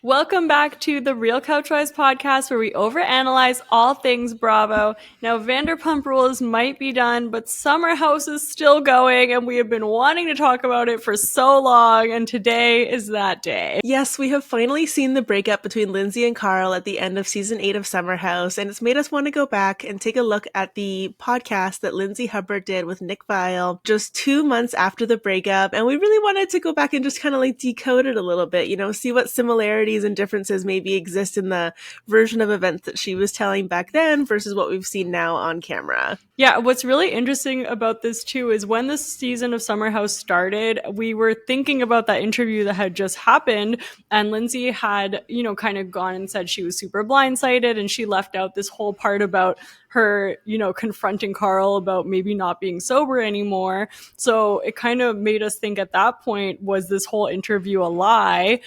Welcome back to the Real Couchwives podcast, where we overanalyze all things Bravo. Now, Vanderpump Rules might be done, but Summerhouse is still going, and we have been wanting to talk about it for so long, and today is that day. Yes, we have finally seen the breakup between Lindsay and Carl at the end of season 8 of Summerhouse, and it's made us want to go back and take a look at the podcast that Lindsay Hubbard did with Nick Viall just 2 months after the breakup, and we really wanted to go back and just kind of like decode it a little bit, see what similarities and differences maybe exist in the version of events that she was telling back then versus what we've seen now on camera. Yeah, what's really interesting about this too is when this season of Summerhouse started, we were thinking about that interview that had just happened, and Lindsay had, kind of gone and said she was super blindsided, and she left out this whole part about her, confronting Carl about maybe not being sober anymore. So it kind of made us think at that point, was this whole interview a lie?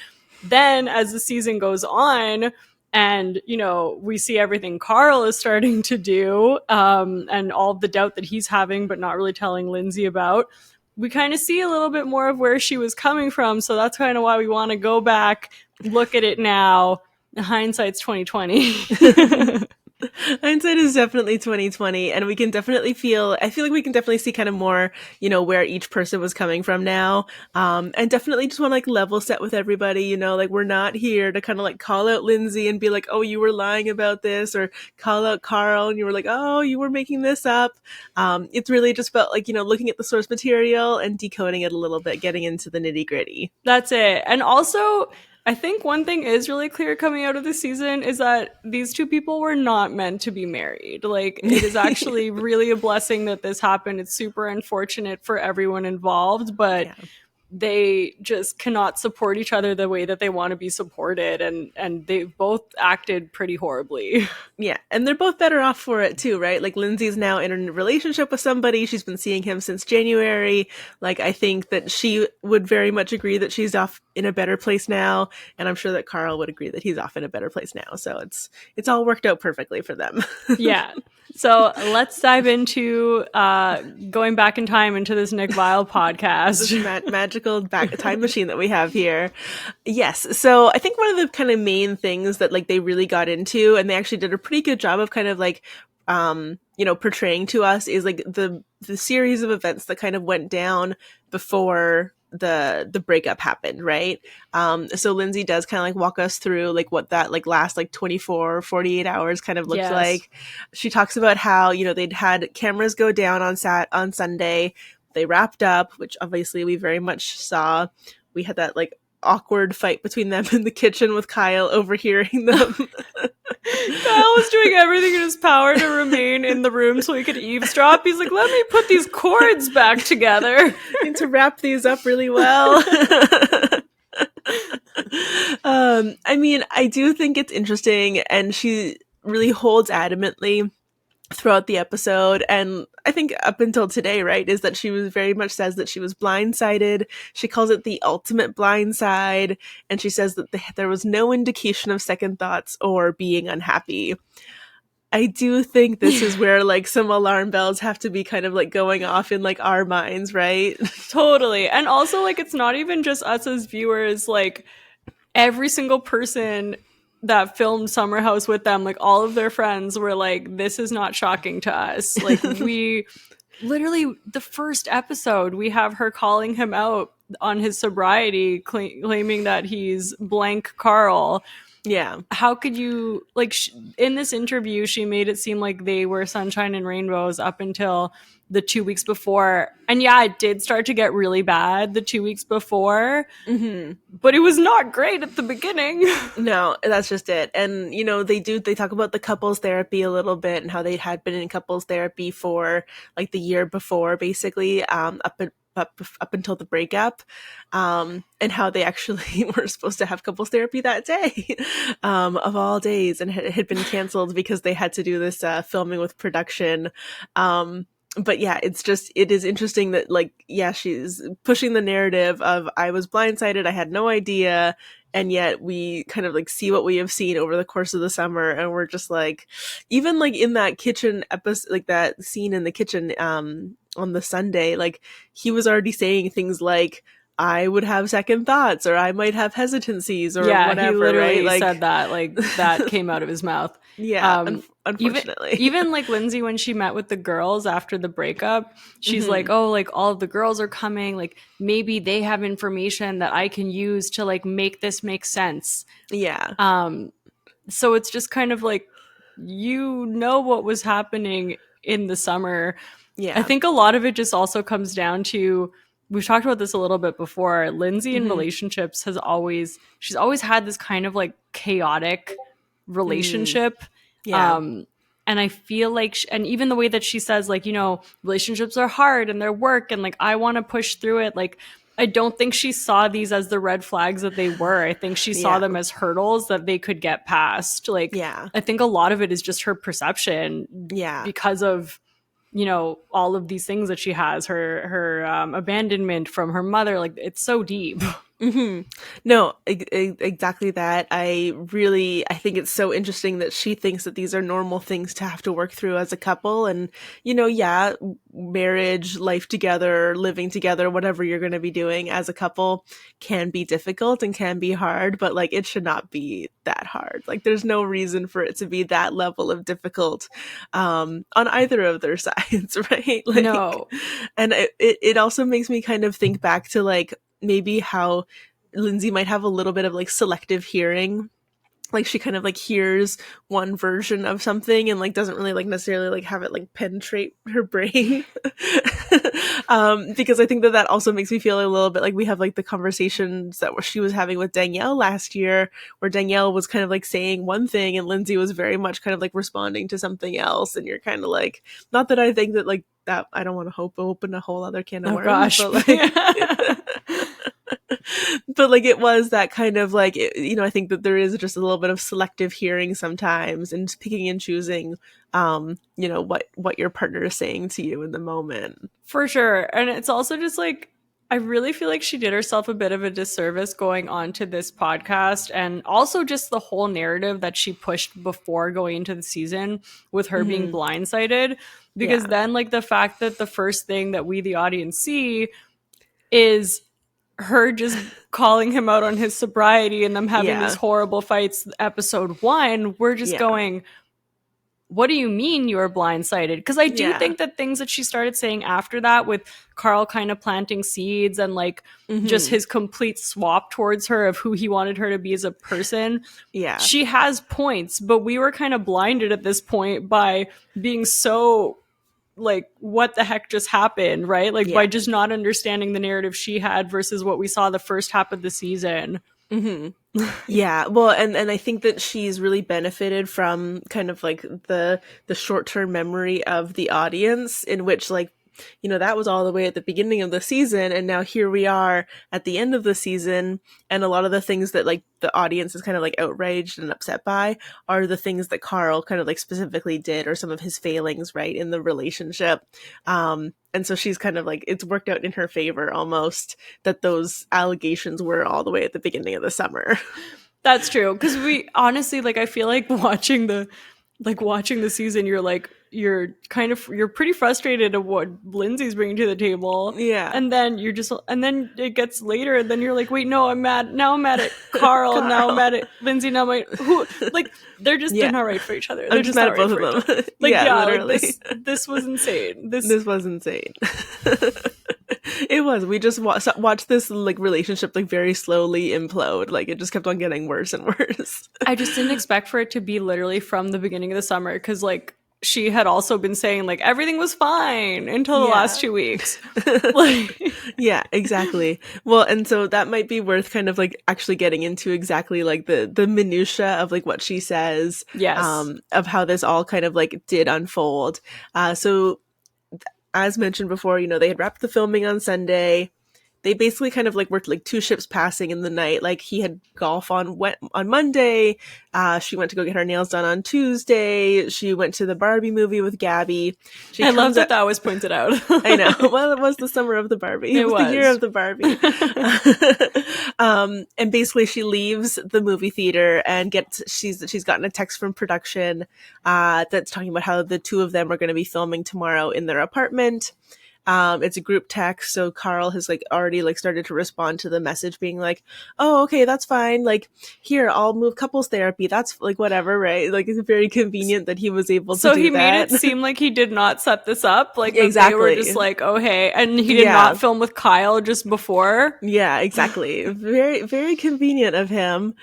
Then as the season goes on, and, we see everything Carl is starting to do, and all the doubt that he's having, but not really telling Lindsay about, we kind of see a little bit more of where she was coming from. So that's kind of why we want to go back, look at it now. Hindsight's 2020. Hindsight is definitely 2020, and we can definitely I feel like we can definitely see kind of more, where each person was coming from now. And definitely just want to like level set with everybody, like we're not here to kind of like call out Lindsay and be like, oh, you were lying about this, or call out Carl and you were like, oh, you were making this up. It's really just about like, looking at the source material and decoding it a little bit, getting into the nitty gritty. That's it. And also, I think one thing is really clear coming out of the season is that these two people were not meant to be married. Like, it is actually really a blessing that this happened. It's super unfortunate for everyone involved, but they just cannot support each other the way that they want to be supported, and they've both acted pretty horribly. Yeah, and they're both better off for it too, right? Like Lindsay's now in a relationship with somebody. She's been seeing him since January. Like, I think that she would very much agree that she's off in a better place now, and I'm sure that Carl would agree that he's off in a better place now. So it's all worked out perfectly for them. Yeah. So let's dive into going back in time into this Nick Viall podcast. This magical time machine that we have here. Yes. So I think one of the kind of main things that like they really got into, and they actually did a pretty good job of kind of like, portraying to us, is like the series of events that kind of went down before the breakup happened, right? So Lindsay does kind of like walk us through like what that like last like 24 or 48 hours kind of looked like. She talks about how, they'd had cameras go down on Sunday. They wrapped up, which obviously we very much saw. We had that like awkward fight between them in the kitchen with Kyle overhearing them. Kyle was doing everything in his power to remain in the room so he could eavesdrop. He's like, let me put these cords back together. Need to wrap these up really well. I mean, I do think it's interesting, and she really holds adamantly throughout the episode, and I think up until today, right, is that she was very much says that she was blindsided. She calls it the ultimate blindside, and she says that there was no indication of second thoughts or being unhappy. I do think this is where like some alarm bells have to be kind of like going off in like our minds, right? Totally. And also like it's not even just us as viewers, like every single person that filmed Summerhouse with them, like all of their friends were like, this is not shocking to us. Like we literally, the first episode, we have her calling him out on his sobriety, claiming that he's blank Carl. Yeah. How could you, like, in this interview, she made it seem like they were sunshine and rainbows up until the 2 weeks before. And yeah, it did start to get really bad the 2 weeks before, but it was not great at the beginning. No, that's just it. And, they talk about the couples therapy a little bit and how they had been in couples therapy for like the year before, basically, up until the breakup, and how they actually were supposed to have couples therapy that day, of all days, and it had been canceled because they had to do this filming with production. But yeah, it is interesting that like, yeah, she's pushing the narrative of I was blindsided, I had no idea, and yet we kind of like see what we have seen over the course of the summer, and we're just like, even like in that kitchen episode, like that scene in the kitchen on the Sunday, like he was already saying things like, I would have second thoughts, or I might have hesitancies, or whatever. He literally right? Like, said that, like that came out of his mouth. Yeah, unfortunately. Even like Lindsay, when she met with the girls after the breakup, she's like, Mm-hmm. oh, like all of the girls are coming, like maybe they have information that I can use to like make this make sense. Yeah. So it's just kind of like, you know what was happening in the summer. Yeah. I think a lot of it just also comes down to, we've talked about this a little bit before, Lindsay in Mm-hmm. relationships she's always had this kind of like chaotic relationship. Yeah. And I feel like, and even the way that she says, like, you know, relationships are hard and they're work and like, I want to push through it. Like, I don't think she saw these as the red flags that they were. I think she saw them as hurdles that they could get past. Like, Yeah. I think a lot of it is just her perception. Yeah. Because of, you know, all of these things that she has, her abandonment from her mother. Like, it's so deep. Mm-hmm. No, exactly that. I think it's so interesting that she thinks that these are normal things to have to work through as a couple. And, you know, yeah, marriage, life together, living together, whatever you're going to be doing as a couple can be difficult and can be hard, but like, it should not be that hard. Like, there's no reason for it to be that level of difficult, on either of their sides, right? Like, No. And it also makes me kind of think back to like, maybe how Lindsay might have a little bit of like selective hearing. Like, she kind of like hears one version of something and like doesn't really like necessarily like have it like penetrate her brain. Because I think that also makes me feel a little bit like we have like the conversations that she was having with Danielle last year, where Danielle was kind of like saying one thing and Lindsay was very much kind of like responding to something else. And you're kind of like, not that I think that like that, I don't want to open a whole other can of worms, gosh. but like but like, it was that kind of like, you know, I think that there is just a little bit of selective hearing sometimes and picking and choosing, you know, what your partner is saying to you in the moment. For sure. And it's also just like, I really feel like she did herself a bit of a disservice going on to this podcast, and also just the whole narrative that she pushed before going into the season with her being blindsided. Because then like the fact that the first thing that we, the audience, see is her just calling him out on his sobriety and them having these horrible fights, episode 1, we're just going, what do you mean you were blindsided? Because I do think that things that she started saying after that, with Carl kind of planting seeds and like just his complete swap towards her of who he wanted her to be as a person, she has points, but we were kind of blinded at this point by being so like, what the heck just happened, right? Like, by just not understanding the narrative she had versus what we saw the first half of the season. Yeah, well, and I think that she's really benefited from kind of like the short-term memory of the audience, in which like, you know, that was all the way at the beginning of the season, and now here we are at the end of the season, and a lot of the things that like the audience is kind of like outraged and upset by are the things that Carl kind of like specifically did, or some of his failings, right, in the relationship. And so she's kind of like, it's worked out in her favor almost that those allegations were all the way at the beginning of the summer. That's true. Because we honestly, like, I feel like watching the season, you're pretty frustrated at what Lindsay's bringing to the table. Yeah. And then and then it gets later, and then you're like, wait, no, I'm mad. Now I'm mad at Carl. Now I'm mad at Lindsay. Now they're just, they're not right for each other. They're just mad at both of them. Like, literally. Like, this was insane. This was insane. It was. We just watched this like relationship like very slowly implode. Like, it just kept on getting worse and worse. I just didn't expect for it to be literally from the beginning of the summer, because like, she had also been saying like everything was fine until the last 2 weeks. Yeah, exactly. Well, and so that might be worth kind of like actually getting into exactly like the minutia of like what she says. Yes. Of how this all kind of like did unfold. So as mentioned before, you know, they had wrapped the filming on Sunday. They basically kind of like worked like two ships passing in the night. Like, he had golf on Monday. She went to go get her nails done on Tuesday. She went to the Barbie movie with Gabby. I love that was pointed out. I know. Well, it was the summer of the Barbie. It was the year of the Barbie. And basically she leaves the movie theater and she's gotten a text from production that's talking about how the two of them are going to be filming tomorrow in their apartment. It's a group text, so Carl has like already like started to respond to the message being like, oh, okay, that's fine, like here, I'll move couples therapy, that's like whatever, right? Like it's very convenient that he was able to do that. So he made it seem like he did not set this up, like that exactly. they were just like, oh hey, and he did not film with Kyle just before. Yeah, exactly. Very, very convenient of him.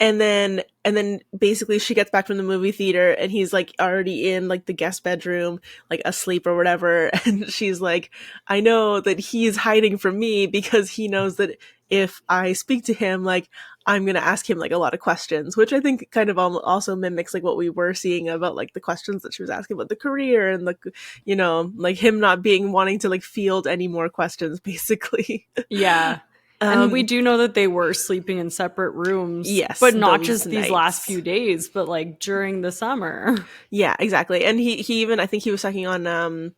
And then basically she gets back from the movie theater and he's like already in like the guest bedroom, like asleep or whatever. And she's like, I know that he's hiding from me because he knows that if I speak to him, like I'm going to ask him like a lot of questions, which I think kind of also mimics like what we were seeing about like the questions that she was asking about the career and like, you know, like him not being wanting to like field any more questions basically. Yeah. And we do know that they were sleeping in separate rooms. Yes. But not just these last few days, but like during the summer. Yeah, exactly. And he even, I think he was talking on,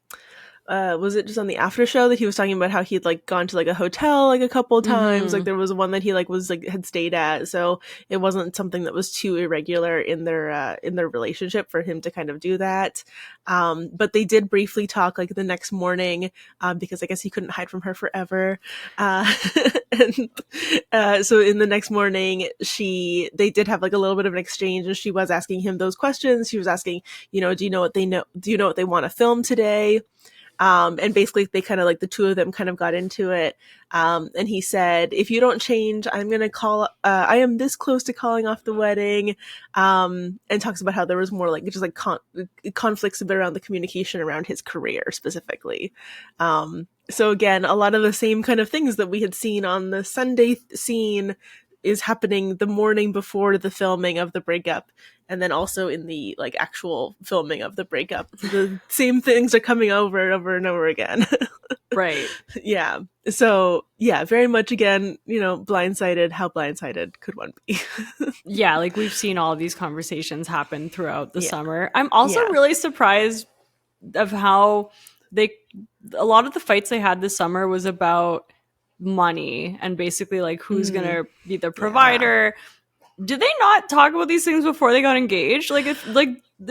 was it just on the after show that he was talking about how he'd like gone to like a hotel like a couple of times. Like there was one that he like was like had stayed at, so it wasn't something that was too irregular in their relationship for him to kind of do that. But they did briefly talk like the next morning, because I guess he couldn't hide from her forever. And so in the next morning, they did have like a little bit of an exchange, and she was asking him those questions. She was asking, you know, do you know what they want to film today? And basically they kind of like the two of them kind of got into it. And he said, if you don't change, I'm going to I am this close to calling off the wedding. And talks about how there was more like just like conflicts around the communication around his career specifically. So again, a lot of the same kind of things that we had seen on the Sunday scene is happening the morning before the filming of the breakup, and then also in the like actual filming of the breakup. The same things are coming over and over and over again. Right. Yeah. So yeah, very much again, you know, blindsided. How blindsided could one be? Yeah, like we've seen all of these conversations happen throughout the summer. I'm also really surprised of how a lot of the fights they had this summer was about money and basically like who's gonna be the provider. Did they not talk about these things before they got engaged? Like it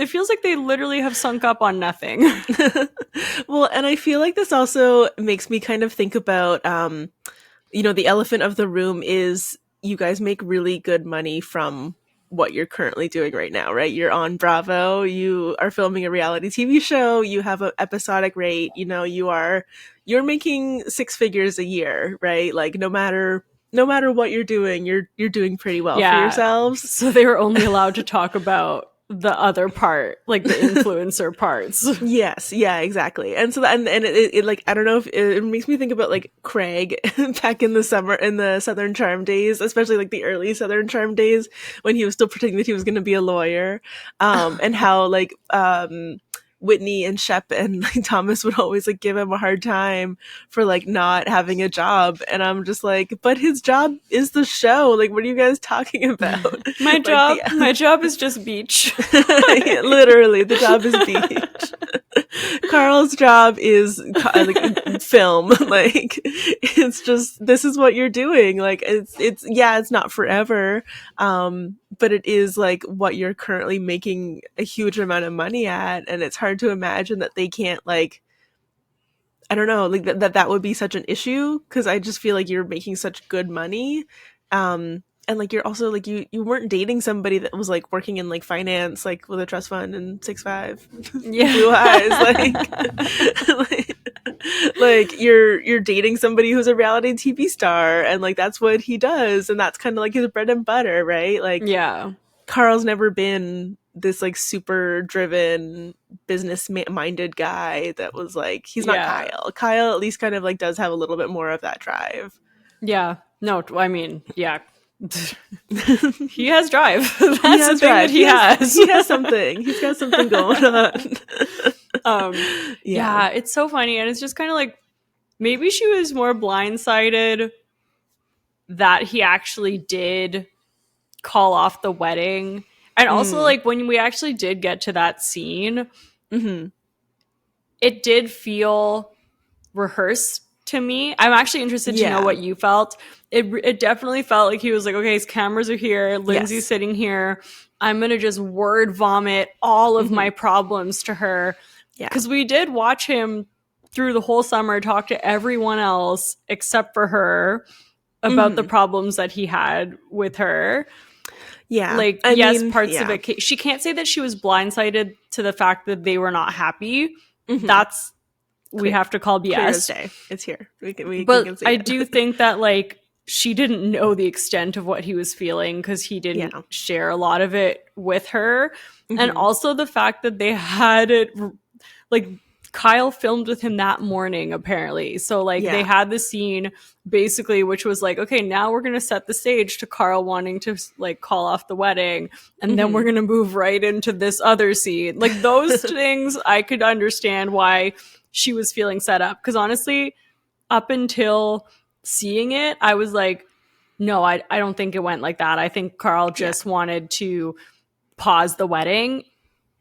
feels like they literally have sunk up on nothing. Well, and I feel like this also makes me kind of think about you know, the elephant of the room is you guys make really good money from what you're currently doing right now, right? You're on Bravo, you are filming a reality TV show, you have an episodic rate, you know, you're making 6 figures a year, right? Like no matter what you're doing, you're doing pretty well for yourselves. So they were only allowed to talk about the other part, like the influencer parts. Yes, yeah, exactly. And so and it like, I don't know if it makes me think about like Craig back in the Southern Charm days, especially like the early Southern Charm days when he was still pretending that he was going to be a lawyer, and how like Whitney and Shep and like Thomas would always like give him a hard time for like not having a job, and I'm just like, but his job is the show. Like, what are you guys talking about? My job is just beach. Yeah, literally, the job is beach. Carl's job is like film. Like, it's just, this is what you're doing. Like, it's not forever. But it is like what you're currently making a huge amount of money at, and it's hard to imagine that they can't like, I don't know, like that would be such an issue, because I just feel like you're making such good money, and like you're also like you weren't dating somebody that was like working in like finance, like with a trust fund and 6'5", blue eyes, like you're dating somebody who's a reality TV star, and like that's what he does, and that's kind of like his bread and butter, right? Like, yeah, Carl's never been this like super driven business minded guy that was like, he's not Kyle at least kind of like does have a little bit more of that drive. Yeah, no, I mean, yeah. He has drive. That's the thing that he has. He has something. He's got something going on. Yeah, it's so funny, and it's just kind of like, maybe she was more blindsided that he actually did call off the wedding, and also like when we actually did get to that scene, it did feel rehearsed to me. I'm actually interested to know what you felt. It definitely felt like he was like, okay, his cameras are here, Lindsay's sitting here, I'm gonna just word vomit all of my problems to her. Yeah, because we did watch him through the whole summer talked to everyone else except for her about the problems that he had with her. Yeah. Like, I yes, mean, parts yeah. of it. She can't say that she was blindsided to the fact that they were not happy. Mhm. That's, we have to call Clear as BS. day. It's here. We can see I it. do think that, like, she didn't know the extent of what he was feeling because he didn't share a lot of it with her. And also the fact that they had it, like, Kyle filmed with him that morning, apparently. So, like, they had the scene, basically, which was like, okay, now we're going to set the stage to Carl wanting to, like, call off the wedding. And then we're going to move right into this other scene. Like, those things, I could understand why she was feeling set up. Because, honestly, up until seeing it, I was like, no, I don't think it went like that. I think Carl just wanted to pause the wedding.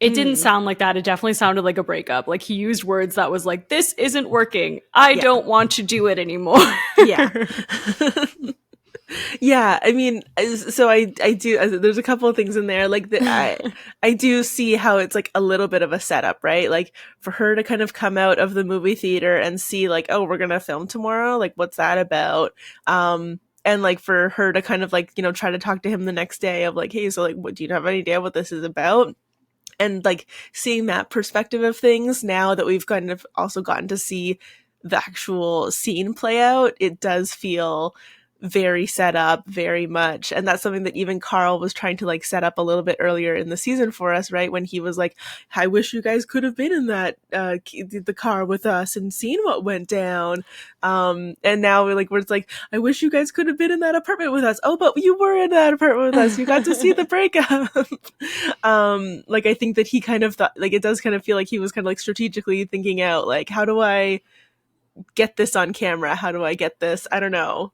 It didn't sound like that. It definitely sounded like a breakup. Like, he used words that was like, this isn't working. I don't want to do it anymore. Yeah. Yeah, I mean, so I do, there's a couple of things in there, like, I do see how it's, like, a little bit of a setup, right? Like, for her to kind of come out of the movie theater and see, like, oh, we're gonna film tomorrow? Like, what's that about? And, like, for her to kind of, like, you know, try to talk to him the next day of, like, hey, so, like, what, do you have any idea what this is about? And, like, seeing that perspective of things now that we've kind of also gotten to see the actual scene play out, it does feel very set up, very much. And that's something that even Carl was trying to, like, set up a little bit earlier in the season for us, right? When he was like, I wish you guys could have been in that the car with us and seen what went down. And now we're like, where it's like, I wish you guys could have been in that apartment with us. Oh, but you were in that apartment with us. You got to see the breakup. Like, I think that he kind of thought, like, it does kind of feel like he was kind of, like, strategically thinking out, like, how do I get this on camera? How do I get this? I don't know.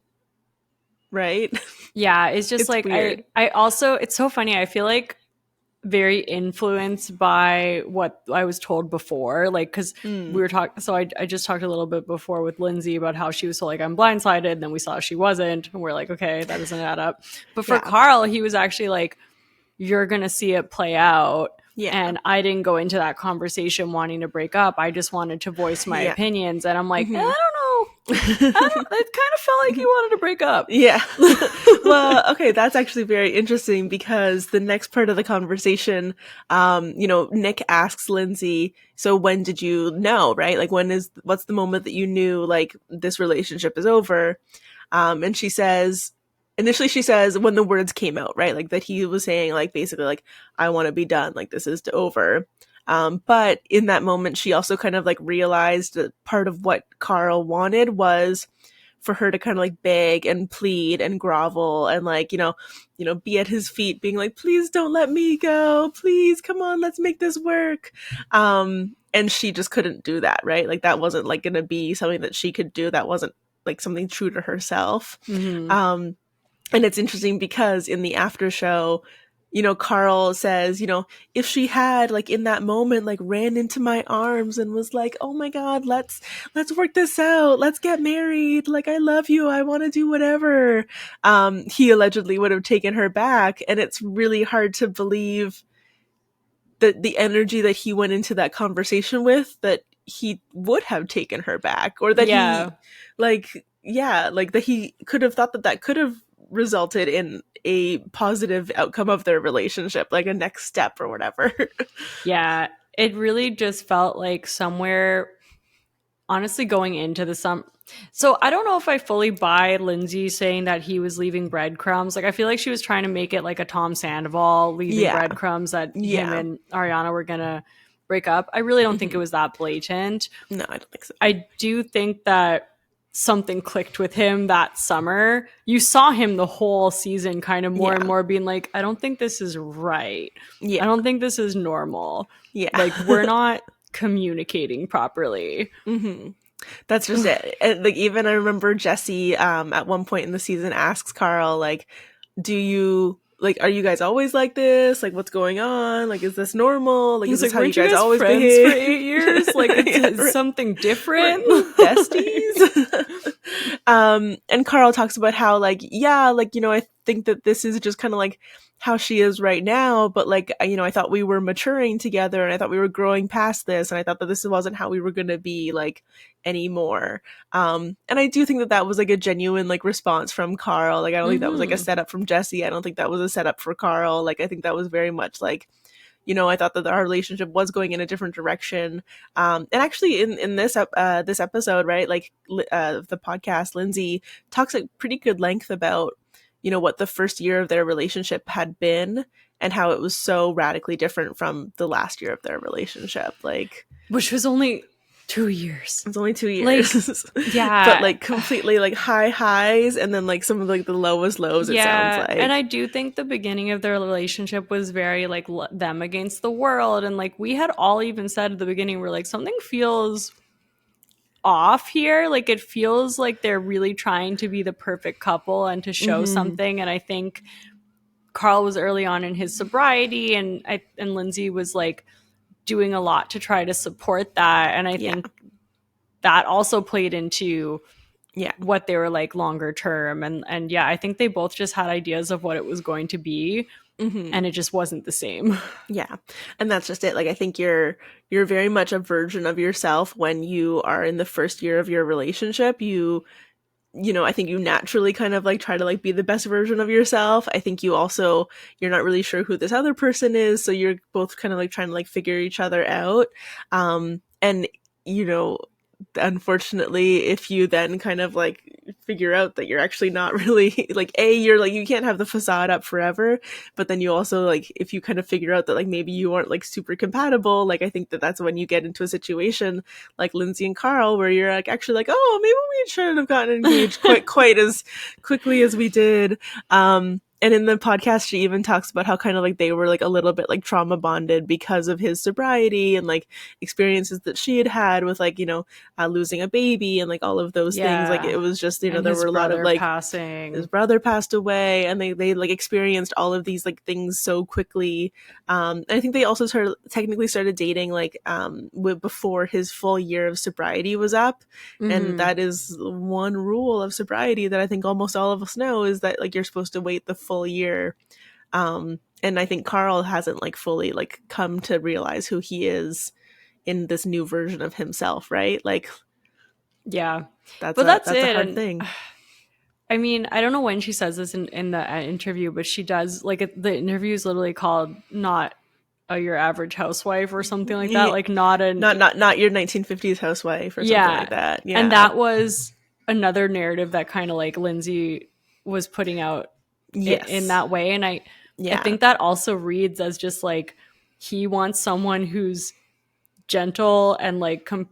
Right? Yeah, it's just, it's like, weird. I also, it's so funny. I feel like very influenced by what I was told before, like, because we were talking, so I just talked a little bit before with Lindsay about how she was so, like, I'm blindsided, and then we saw she wasn't, and we're like, okay, that doesn't add up. But for Carl, he was actually like, you're gonna see it play out. And I didn't go into that conversation wanting to break up. I just wanted to voice my opinions. And I'm like, I don't know. It kind of felt like he wanted to break up. Yeah. Well, okay, that's actually very interesting because the next part of the conversation, you know, Nick asks Lindsay, so when did you know, right? Like, what's the moment that you knew, like, this relationship is over? And she says, initially she says when the words came out, right? Like, that he was saying, like, basically, like, I want to be done. Like, this is over. But in that moment, she also kind of, like, realized that part of what Carl wanted was for her to kind of, like, beg and plead and grovel and, like, you know, be at his feet being like, please don't let me go. Please, come on, let's make this work. And she just couldn't do that, right? Like, that wasn't, like, going to be something that she could do. That wasn't, like, something true to herself. And it's interesting because in the after show, you know, Carl says, you know, if she had, like, in that moment, like, ran into my arms and was like, oh my God, let's work this out. Let's get married. Like, I love you. I want to do whatever. He allegedly would have taken her back. And it's really hard to believe that the energy that he went into that conversation with, that he would have taken her back, or that he, like, that he could have thought that could have resulted in a positive outcome of their relationship, like a next step or whatever. Yeah, it really just felt like somewhere, honestly, going into the so I don't know if I fully buy Lindsay saying that he was leaving breadcrumbs. Like, I feel like she was trying to make it like a Tom Sandoval leaving breadcrumbs that him and Ariana were gonna break up. I really don't think it was that blatant. No, I don't think so. I do think that something clicked with him that summer. You saw him the whole season kind of more and more being like, I don't think this is right. I don't think this is normal. Like, we're not communicating properly. That's just it. And, like, even I remember Jesse at one point in the season asks Carl, like, do you, like, are you guys always like this? Like, what's going on? Like, is this normal? Like, is this how you guys always behave? For 8 years? Like, it's something different? Besties? And Carl talks about how like, yeah, like, you know, I think that this is just kind of like how she is right now, but like, you know, I thought we were maturing together and I thought we were growing past this, and I thought that this wasn't how we were going to be like anymore. And I do think that that was like a genuine like response from Carl. Like, I don't think that was like a setup from Jesse. I don't think that was a setup for Carl. Like, I think that was very much like, you know, I thought that our relationship was going in a different direction. And actually in this episode, right, like the podcast, Lindsay talks at pretty good length about, you know, what the first year of their relationship had been and how it was so radically different from the last year of their relationship. Like, which was only 2 years. It's only 2 years. Like, yeah. But like completely like high highs and then like some of like the lowest lows, it sounds like. And I do think the beginning of their relationship was very like them against the world. And like we had all even said at the beginning, we're like, something feels off here. Like it feels like they're really trying to be the perfect couple and to show something. And I think Carl was early on in his sobriety, and Lindsay was like doing a lot to try to support that. And I think that also played into what they were like longer term. And yeah, I think they both just had ideas of what it was going to be. And it just wasn't the same. Yeah. And that's just it. Like, I think you're very much a version of yourself when you are in the first year of your relationship. You know, I think you naturally kind of like try to like be the best version of yourself. I think you're not really sure who this other person is. So you're both kind of like trying to like figure each other out. And, you know, unfortunately, if you then kind of like figure out that you're actually not really like, you're like, you can't have the facade up forever, but then you also like, if you kind of figure out that like maybe you aren't like super compatible, like I think that that's when you get into a situation like Lindsay and Carl where you're like actually like, oh, maybe we shouldn't have gotten engaged quite as quickly as we did. And in the podcast, she even talks about how kind of like they were like a little bit like trauma bonded because of his sobriety and like experiences that she had had with like, you know, losing a baby and like all of those things. Like it was just, you know, there were a lot of like his brother passed away, and they like experienced all of these like things so quickly. And I think they also technically started dating like before his full year of sobriety was up. And that is one rule of sobriety that I think almost all of us know, is that like you're supposed to wait the full year. And I think Carl hasn't like fully like come to realize who he is in this new version of himself, right? Like, yeah, that's a hard thing. I mean, I don't know when she says this in the interview, but she does, like, the interview is literally called Not Your Average Housewife or something like that. Like not your 1950s housewife or something like that. Yeah. And that was another narrative that kind of like Lindsay was putting out in that way. And I think that also reads as just like he wants someone who's gentle and like I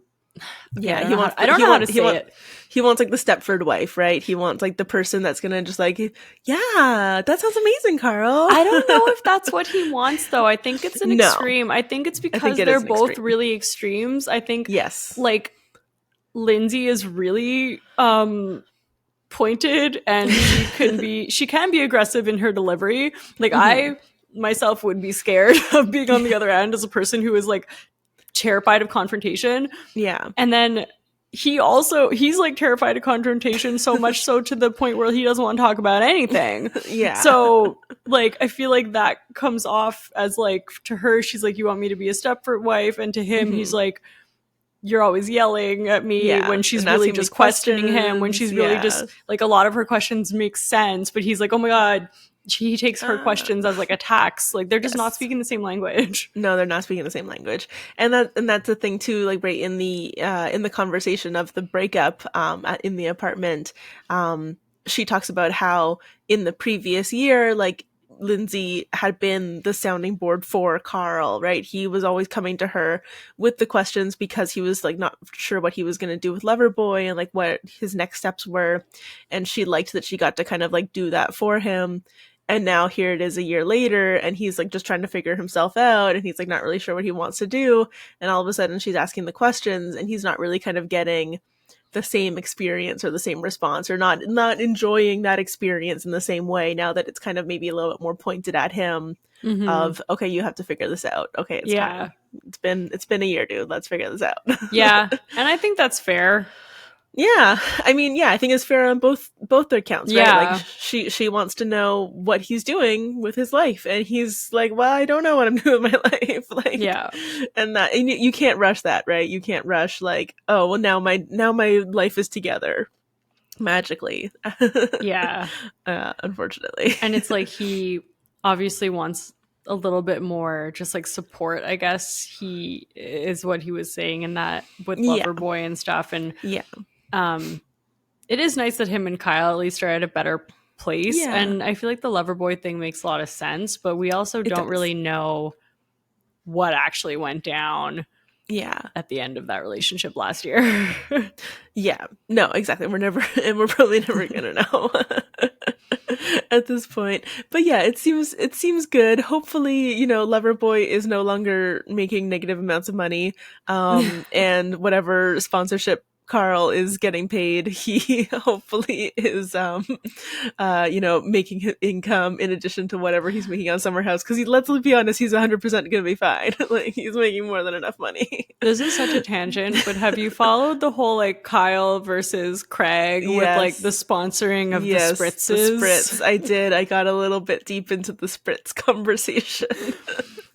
don't know how to say it. He wants like the Stepford wife, right? He wants like the person that's gonna just like, yeah, that sounds amazing, Carl. I don't know if that's what he wants though. I think it's an extreme. I think it's because they're both really extremes. I think like Lindsay is really pointed, and she can be aggressive in her delivery. Like I myself would be scared of being on the other end as a person who is like terrified of confrontation. Yeah. And then he's like terrified of confrontation, so much so to the point where he doesn't want to talk about anything. Yeah. So like I feel like that comes off as like, to her she's like, you want me to be a Stepford wife, and to him he's like, you're always yelling at me, when she's really just questioning him, when she's really just like, a lot of her questions make sense, but he's like, oh my god, he takes her questions as like attacks. Like they're just not speaking the same language. No, they're not speaking the same language. And that's the thing too, like right in the conversation of the breakup in the apartment, she talks about how in the previous year, like Lindsay had been the sounding board for Carl, right? He was always coming to her with the questions because he was like not sure what he was going to do with Loverboy and like what his next steps were. And she liked that she got to kind of like do that for him. And now here it is a year later, and he's like just trying to figure himself out, and he's like not really sure what he wants to do. And all of a sudden she's asking the questions, and he's not really kind of getting the same experience or the same response, or not enjoying that experience in the same way now that it's kind of maybe a little bit more pointed at him of, okay, you have to figure this out. Okay, it's time. It's been a year, dude. Let's figure this out. Yeah. And I think that's fair. Yeah, I mean, yeah, I think it's fair on both their counts, right? Like Yeah. she wants to know what he's doing with his life, and he's like, "Well, I don't know what I'm doing with my life." Like, Yeah. and you can't rush that, right? You can't rush like, "Oh, well, now my life is together magically." Yeah. Unfortunately. And it's like he obviously wants a little bit more just like support, I guess he is what he was saying in that with Yeah, Loverboy and stuff. And yeah, um it is nice that him and Kyle at least are at a better place. yeah. And I feel like the Loverboy thing makes a lot of sense, but we also It don't does. really know what actually went down Yeah. at the end of that relationship last year. Yeah, no, exactly. We're never, and we're probably never gonna know at this point. But yeah, it seems good. Hopefully, Loverboy is no longer making negative amounts of money, and whatever sponsorship Carl is getting paid, he hopefully is, making income in addition to whatever he's making on Summerhouse. Because let's be honest, he's 100% gonna be fine. Like he's making more than enough money. This is such a tangent, but have you followed the whole like Kyle versus Craig with like the Yes. sponsoring of the Yes, the Spritzes? Spritz. I did. I got a little bit deep into the Spritz conversation.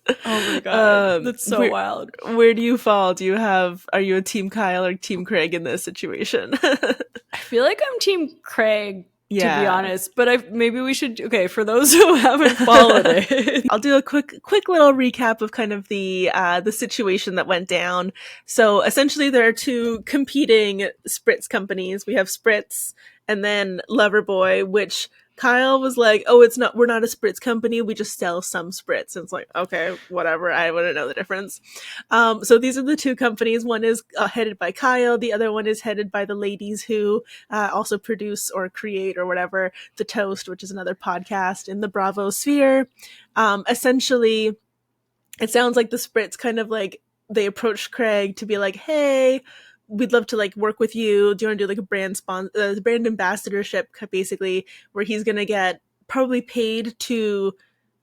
Oh my god, that's so where, wild. where do you fall? Are you a team Kyle or team Craig in this situation? I feel like I'm Team Craig, to be Yeah. honest, but maybe we should. Okay, for those who haven't followed it, I'll do a quick little recap of kind of the situation that went down. So essentially, there are two competing Spritz companies. We have Spritz and then Loverboy, which Kyle was like, "Oh, we're not a Spritz company. We just sell some Spritz." And it's like, okay, whatever. I wouldn't know the difference. So these are the two companies. One is headed by Kyle. The other one is headed by the ladies who also produce or create or whatever The Toast, which is another podcast in the Bravo sphere. Essentially, it sounds like the Spritz kind of like they approached Craig to be like, "Hey, we'd love to like work with you. Do you want to do like a brand ambassadorship, basically, where he's gonna get probably paid to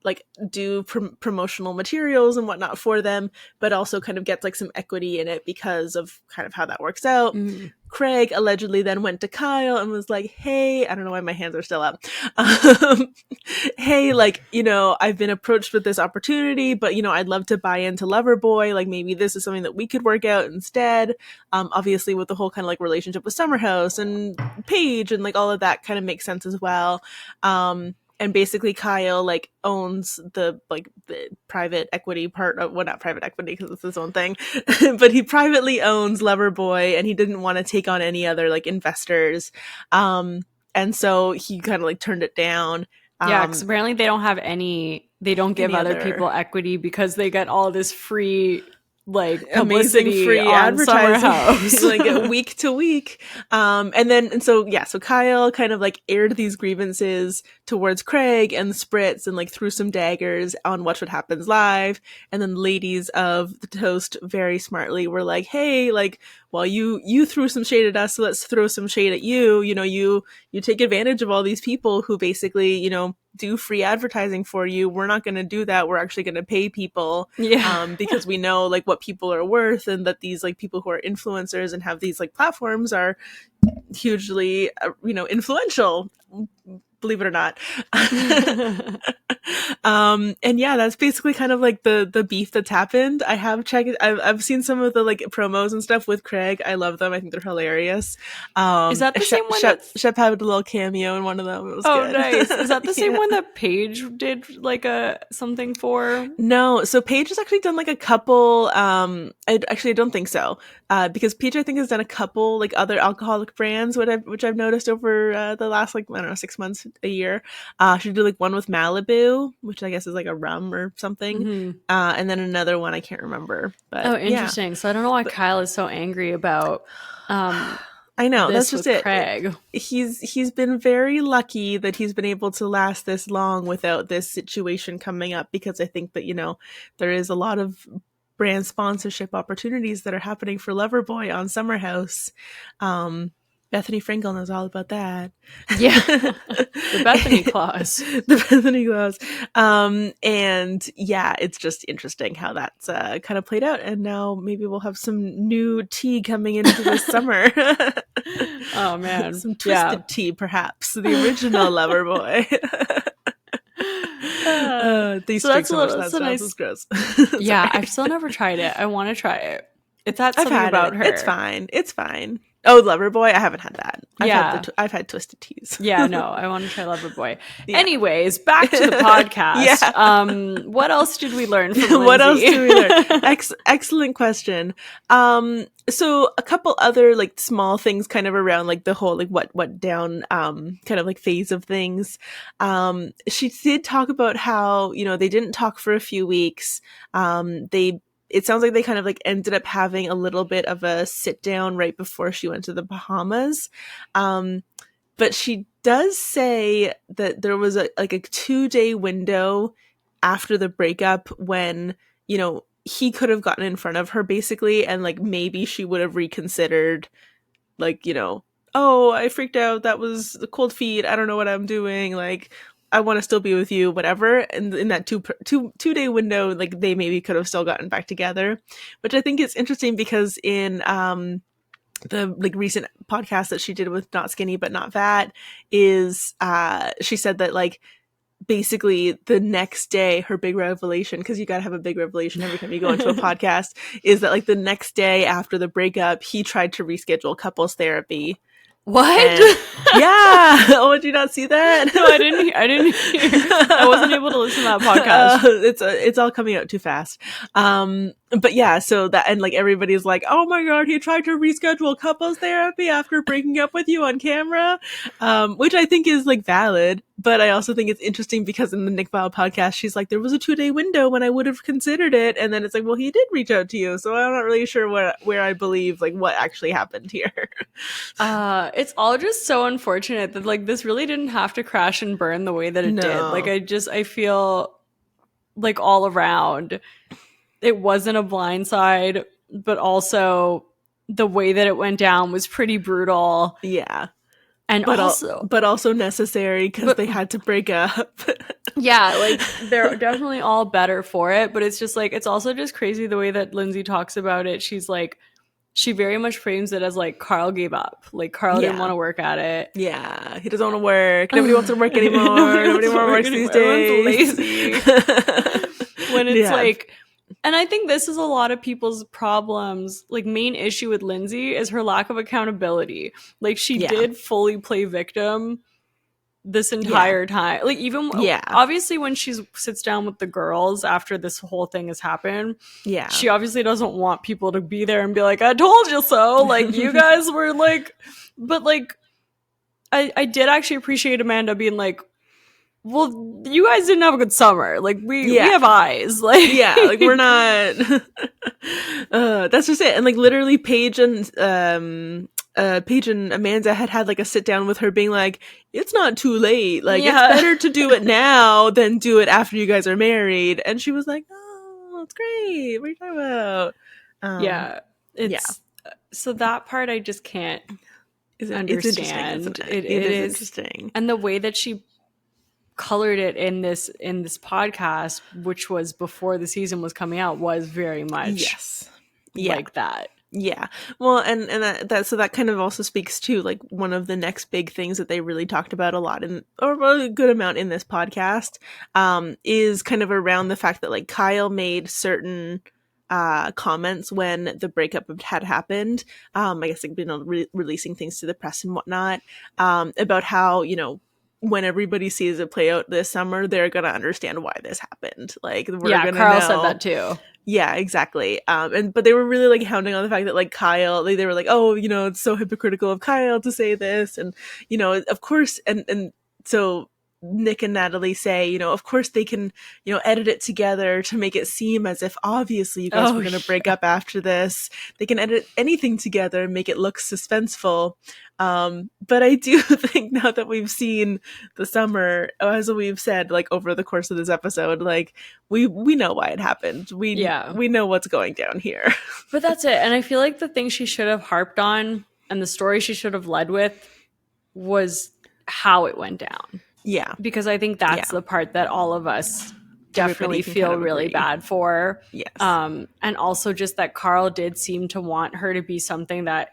like do promotional materials and whatnot for them, but also kind of gets like some equity in it because of kind of how that works out." Craig allegedly then went to Kyle and was like, "Hey, I don't know why my hands are still up. Hey, like, I've been approached with this opportunity, but, I'd love to buy into Loverboy. Like, maybe this is something that we could work out instead." Obviously, with the whole kind of like relationship with Summerhouse and Paige and like all of that kind of makes sense as well. And basically Kyle like owns the private equity part of, well, not private equity because it's his own thing, but he privately owns Loverboy and he didn't want to take on any other like investors. And so he kind of like turned it down. yeah, because apparently they don't have they don't give other people equity because they get all this free like amazing free on advertising like week to week. So Kyle kind of like aired these grievances towards Craig and Spritz and like threw some daggers on Watch What Happens Live. And then the ladies of The Toast very smartly were like, "Hey, like, well, you threw some shade at us, so let's throw some shade at you. You take advantage of all these people who basically, do free advertising for you. We're not going to do that. We're actually going to pay people, because we know like what people are worth, and that these like people who are influencers and have these like platforms are hugely, influential, believe it or not." And yeah, that's basically kind of like the beef that's happened. I've seen some of the like promos and stuff with Craig. I love them. I think they're hilarious. Is that the same one Shep had a little cameo in one of them. It was good. Nice. Is that the same one that Paige did like something for? No, so Paige has actually done like a couple. I don't think so. Because Paige, I think, has done a couple like other alcoholic brands, which I've noticed over the last like, I don't know, 6 months, a year. She did like one with Malibu, which I guess is like a rum or something, and then another one I can't remember. But interesting. So I don't know why Kyle is so angry about. I know, that's just it. Craig. He's been very lucky that he's been able to last this long without this situation coming up, because I think that there is a lot of brand sponsorship opportunities that are happening for Loverboy on Summerhouse. Bethany Frankel knows all about that. Yeah. The Bethany clause. The Bethany clause. And yeah, it's just interesting how that's kind of played out. And now maybe we'll have some new tea coming into the summer. Oh, man. Some twisted tea, perhaps. The original lover boy. These so so that's nice. Gross. Yeah, I've still never tried it. I want to try it. It's that something about her. It's fine. It's fine. Oh, Loverboy, I haven't had that. I've had twisted teas. Yeah, no, I want to try Loverboy. Yeah. Anyways, back to the podcast. Yeah. What else did we learn from Lindsay? What else did we learn? Excellent question. So a couple other like small things kind of around like the whole like what went down kind of like phase of things. She did talk about how, you know, they didn't talk for a few weeks. It sounds like they kind of like ended up having a little bit of a sit down right before she went to the Bahamas. But she does say that there was a 2-day window after the breakup when, you know, he could have gotten in front of her basically. And like, maybe she would have reconsidered, like, you know, oh, I freaked out. That was the cold feet. I don't know what I'm doing. Like, I want to still be with you, whatever. And in that two-day window, like they maybe could have still gotten back together, which I think is interesting because in the like recent podcast that she did with Not Skinny But Not Fat is she said that like basically the next day her big revelation, because you gotta have a big revelation every time you go into a podcast, is that like the next day after the breakup he tried to reschedule couples therapy. What? Yeah. Oh, did you not see that? No, I didn't hear. I wasn't able to listen to that podcast. It's all coming out too fast. But yeah, so that, and like everybody's like, oh my god, he tried to reschedule couples therapy after breaking up with you on camera, which I think is like valid. But I also think it's interesting because in the Nick Viall podcast, she's like, there was a 2-day window when I would have considered it. And then it's like, well, he did reach out to you. So I'm not really sure where I believe like what actually happened here. It's all just so unfortunate that like this really didn't have to crash and burn the way that it did. Like I feel like all around it wasn't a blindside, but also the way that it went down was pretty brutal. Yeah. And but also necessary because they had to break up. Yeah, like they're definitely all better for it, but it's just like it's also just crazy the way that Lindsay talks about it. She's like, she very much frames it as like Carl gave up. Like Carl didn't want to work at it. Yeah, he doesn't want to work. Nobody wants to work anymore. Nobody wants to work these days. Lazy. When it's like. And I think this is a lot of people's problems. Like, main issue with Lindsay is her lack of accountability. Like, she did fully play victim this entire time. Like, even obviously when she sits down with the girls after this whole thing has happened, she obviously doesn't want people to be there and be like, I told you so. Like, you guys were like, but like, I did actually appreciate Amanda being like, well, you guys didn't have a good summer. Like we have eyes. Like like we're not. That's just it. And like literally, Paige and Amanda had like a sit down with her, being like, "It's not too late. Like it's better to do it now than do it after you guys are married." And she was like, "Oh, it's great. What are you talking about?" So that part I just can't understand. It is interesting, and the way that she colored it in this podcast, which was before the season was coming out, was very much like that. Yeah. Well, and that so that kind of also speaks to like one of the next big things that they really talked about a lot or a good amount in this podcast, is kind of around the fact that like Kyle made certain comments when the breakup had happened. I guess like releasing things to the press and whatnot, about how, you know, when everybody sees it play out this summer, they're gonna understand why this happened. Like, we're gonna Carl know. Said that too. Yeah, exactly. But they were really like hounding on the fact that like Kyle, they were like, oh, you know, it's so hypocritical of Kyle to say this, and you know, of course, and so Nick and Natalie say, you know, of course they can, you know, edit it together to make it seem as if obviously you guys were going to break up after this. They can edit anything together and make it look suspenseful. But I do think now that we've seen the summer, as we've said, like over the course of this episode, like we know why it happened. We know what's going down here. But that's it. And I feel like the thing she should have harped on, and the story she should have led with was how it went down. Yeah. Because I think that's the part that all of us definitely feel kind of really agree. bad for. Yes. And also just that Carl did seem to want her to be something that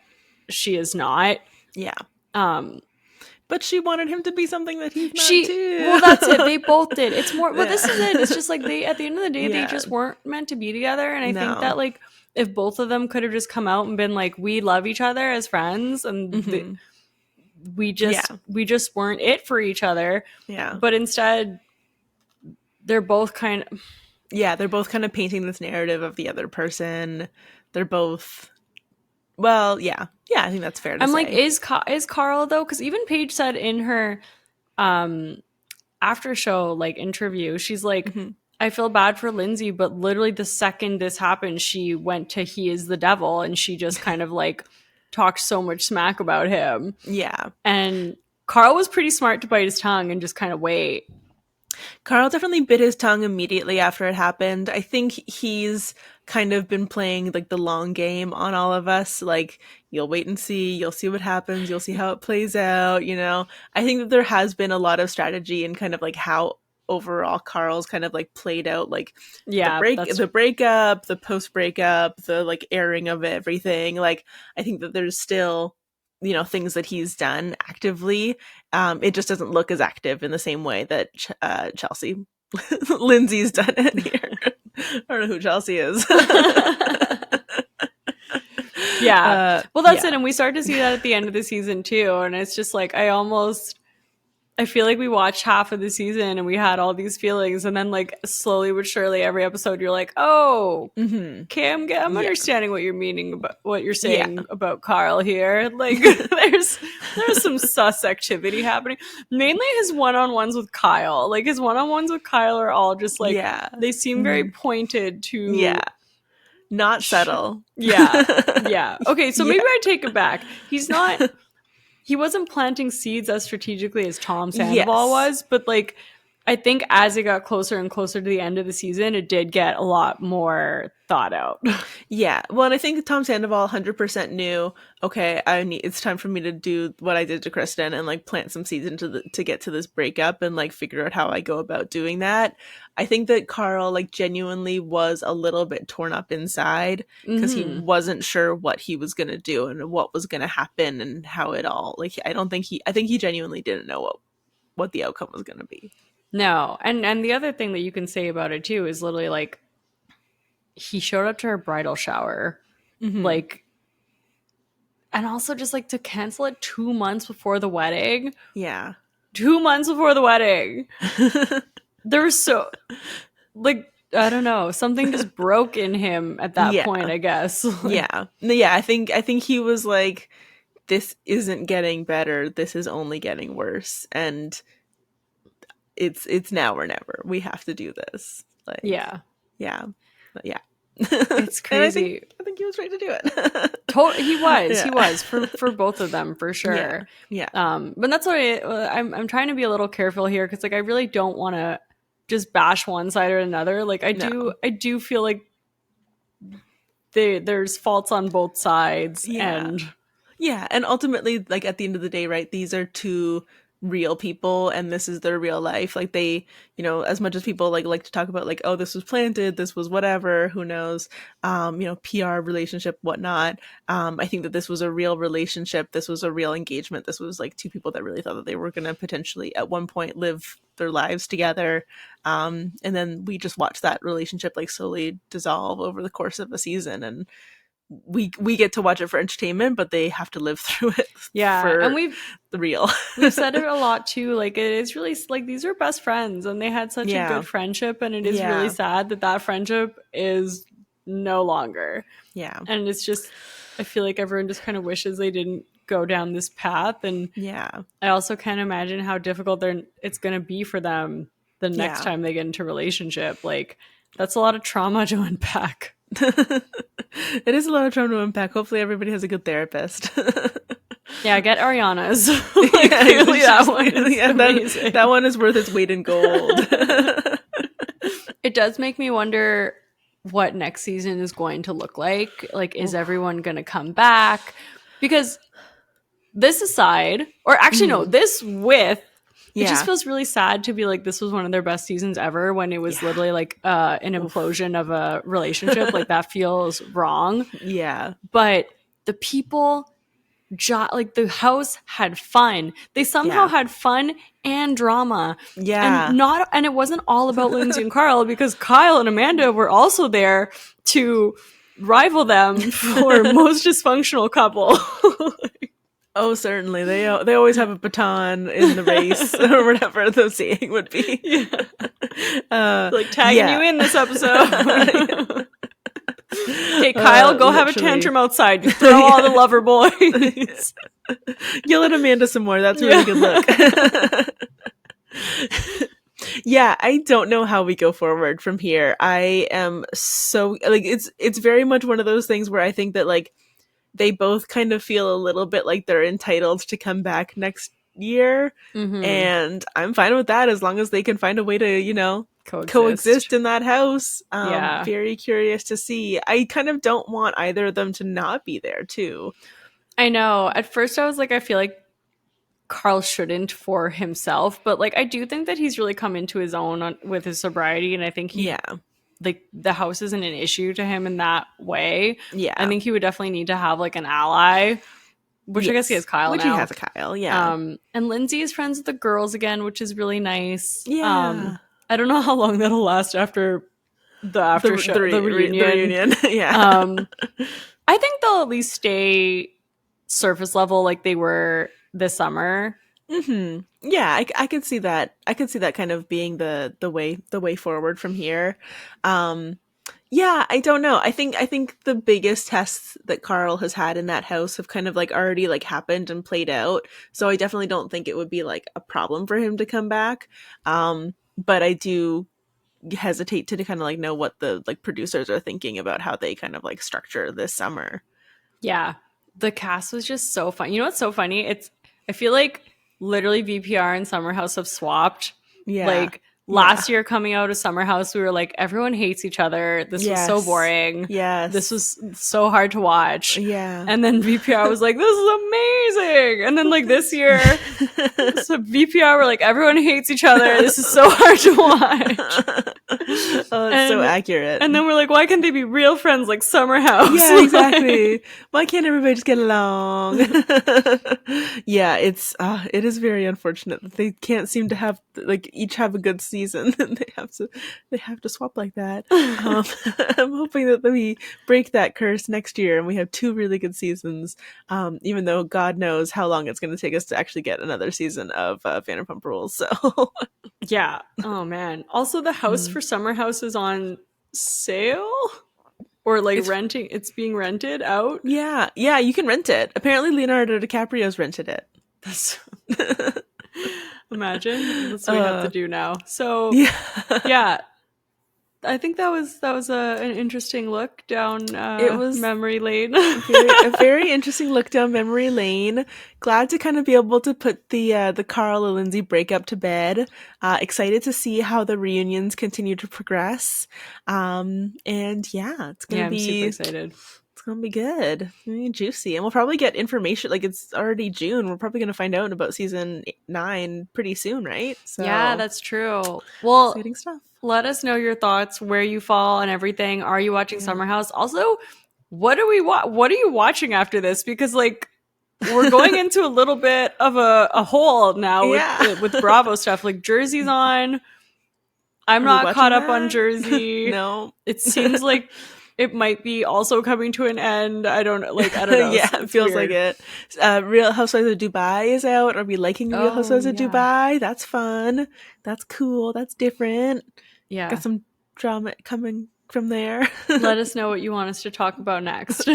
she is not. Yeah. But she wanted him to be something that he's not too. Well, that's it. They both did. It's more, well, this is it. It's just like they, at the end of the day, they just weren't meant to be together. And I think that like, if both of them could have just come out and been like, we love each other as friends, and we just weren't it for each other. Yeah. But instead, they're both kind of... Yeah, they're both kind of painting this narrative of the other person. They're both... Well, yeah. Yeah, I think that's fair to say. I'm like, is Carl, though? Because even Paige said in her after show like interview, she's like, I feel bad for Lindsay, but literally the second this happened, she went to he is the devil, and she just kind of like talked so much smack about him. Yeah. And Carl was pretty smart to bite his tongue and just kind of wait. Carl definitely bit his tongue immediately after it happened. I think he's kind of been playing like the long game on all of us. Like, you'll wait and see, you'll see what happens, you'll see how it plays out, you know? I think that there has been a lot of strategy in kind of like how overall Carl's kind of like played out, like the breakup, the post breakup, the like airing of everything. Like, I think that there's still, you know, things that he's done actively. It just doesn't look as active in the same way that Chelsea Lindsay's done it here. I don't know who Chelsea is. Yeah. Well, that's it. And we start to see that at the end of the season too. And it's just like, I feel like we watched half of the season and we had all these feelings, and then like slowly but surely every episode you're like, oh, okay, I'm understanding what you're meaning about what you're saying about Carl here. Like there's some sus activity happening. Mainly his one-on-ones with Kyle. Like his one-on-ones with Kyle are all just like they seem very pointed to not subtle. Yeah. Okay, so maybe I take it back. He wasn't planting seeds as strategically as Tom Sandoval was, but like I think as it got closer and closer to the end of the season, it did get a lot more thought out. Yeah. Well, and I think Tom Sandoval 100% knew, okay, it's time for me to do what I did to Kristen and like plant some seeds to get to this breakup and like figure out how I go about doing that. I think that Carl like genuinely was a little bit torn up inside because he wasn't sure what he was going to do and what was going to happen and how it all, like, I think he genuinely didn't know what the outcome was going to be. No. And the other thing that you can say about it too is literally like he showed up to her bridal shower, like, and also just like to cancel it 2 months before the wedding. Yeah. 2 months before the wedding. There was so, like, I don't know, something just broke in him at that point, I guess. Yeah. I think he was like, this isn't getting better. This is only getting worse. And it's now or never. We have to do this. Like, yeah. It's crazy. I think he was ready to do it. He was for both of them for sure. Yeah. But that's what I'm trying to be a little careful here because like I really don't want to just bash one side or another. Like I do feel like there's faults on both sides. And ultimately, like at the end of the day, right? These are two real people and this is their real life. Like they, you know, as much as people like to talk about like, oh, this was planted, this was whatever, who knows, you know, PR relationship, whatnot. I think that this was a real relationship. This was a real engagement. This was like two people that really thought that they were going to potentially at one point live their lives together. And then we just watched that relationship like slowly dissolve over the course of a season, and we get to watch it for entertainment, but they have to live through it. And the real. We've said it a lot too. Like it is really like these are best friends, and they had such a good friendship, and it is really sad that friendship is no longer. Yeah, and it's just I feel like everyone just kind of wishes they didn't go down this path, and I also can't imagine how difficult it's going to be for them the next time they get into a relationship. Like that's a lot of trauma to unpack. It is a lot of trauma to unpack. Hopefully everybody has a good therapist. Get Ariana's. Like, clearly that one is amazing. That one is worth its weight in gold. It does make me wonder what next season is going to look like. Like, is everyone going to come back? Because this aside, or actually no, this with, it Yeah. just feels really sad to be like, this was one of their best seasons ever when it was literally like an implosion of a relationship. Like that feels wrong. Yeah. But the people, like the house had fun. They somehow had fun and drama. Yeah. And it wasn't all about Lindsay and Carl, because Kyle and Amanda were also there to rival them for most dysfunctional couple. Oh, certainly. They always have a baton in the race or whatever the saying would be. Like tagging you in this episode. Okay, Kyle, go have a tantrum outside. You throw all the lover boys. Yell at Amanda some more. That's a really good look. Yeah, I don't know how we go forward from here. I am so like it's very much one of those things where I think that like they both kind of feel a little bit like they're entitled to come back next year. And I'm fine with that as long as they can find a way to, you know, coexist in that house. Very curious to see. I kind of don't want either of them to not be there too. I know. At first I was like, I feel like Carl shouldn't for himself, but like I do think that he's really come into his own with his sobriety, and I think like the house isn't an issue to him in that way. I think he would definitely need to have like an ally, which I guess he has Kyle which now. He has a Kyle, yeah. And Lindsay is friends with the girls again, which is really nice. Yeah. I don't know how long that'll last after the reunion. Yeah. I think they'll at least stay surface level like they were this summer. Yeah, I could see that. I could see that kind of being the way forward from here. Yeah, I don't know. I think the biggest tests that Carl has had in that house have kind of like already like happened and played out. So I definitely don't think it would be like a problem for him to come back. But I do hesitate to kind of like know what the like producers are thinking about how they kind of like structure this summer. Yeah. The cast was just so fun. You know what's so funny? I feel like literally VPR and Summerhouse have swapped. Yeah. Like last year coming out of Summerhouse, we were like, everyone hates each other. This was so boring. Yes. This was so hard to watch. Yeah. And then VPR was like, this is amazing. And then like this year, so VPR were like, everyone hates each other. This is so hard to watch. Oh, that's so accurate. And then we're like, why can't they be real friends like Summerhouse? Yeah, exactly. Why can't everybody just get along? Yeah, it is very unfortunate that they can't seem to have like each have a good season. They have to swap like that. I'm hoping that we break that curse next year and we have 2 really good seasons. Even though God knows how long it's going to take us to actually get another season of Vanderpump Rules. So yeah. Oh man. Also, the house for Summerhouse is on sale, or like renting. It's being rented out. Yeah. You can rent it. Apparently, Leonardo DiCaprio's rented it. That's imagine that's what we have to do now. So yeah. I think that was an interesting look down it was memory lane. a very interesting look down memory lane. Glad to kind of be able to put the Carl and Lindsay breakup to bed. Excited to see how the reunions continue to progress. And yeah, it's gonna be I'm super excited. It's gonna be good. It's gonna be juicy, and we'll probably get information. Like it's already June. We're probably gonna find out about season 9 pretty soon, right? So yeah, that's true. Well, exciting stuff. Let us know your thoughts, where you fall and everything. Are you watching Summerhouse? Also, what are you watching after this? Because like we're going into a little bit of a hole now with Bravo stuff. Like Jersey's on. I'm not caught up on Jersey. No. It seems like it might be also coming to an end. I don't know. Yeah, it feels weird. Like it. Real Housewives of Dubai is out. Are we liking Real Housewives of Dubai? That's fun. That's cool. That's different. Yeah. Got some drama coming from there. Let us know what you want us to talk about next.